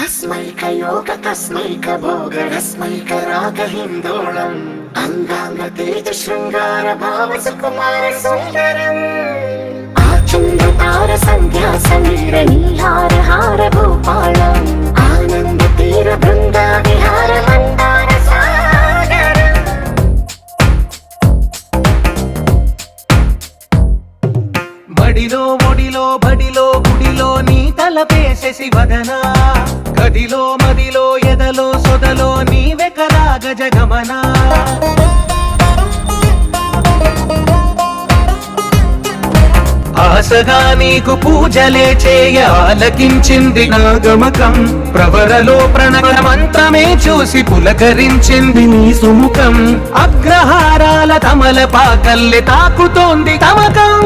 अस्मैक योग तस्मैक भोग रस्मैक राग हिंदोळम् अंगांग तेज शृंगार भाव सुकुमार सुंदरम् आचंद्र तार संध्या समीर नीहार हार भूपालम् आनंद तीर बृंदा विहार मंदार सागरम् బడిలో ఒడిలో బడిలో గుడిలో నీ తలపేసే శివదనా గదిలో మదిలో ఎదలో సొదలో నీవే కదా గజగమనా ఆశగా నీకు పూజలే చేయ ఆలకించింది నా గమకం ప్రవరలో ప్రణవ మంత్రమే చూసి పులకరించింది నీ సుముఖం అగ్రహారాల తమల పాకల్లె తాకుతోంది తమకం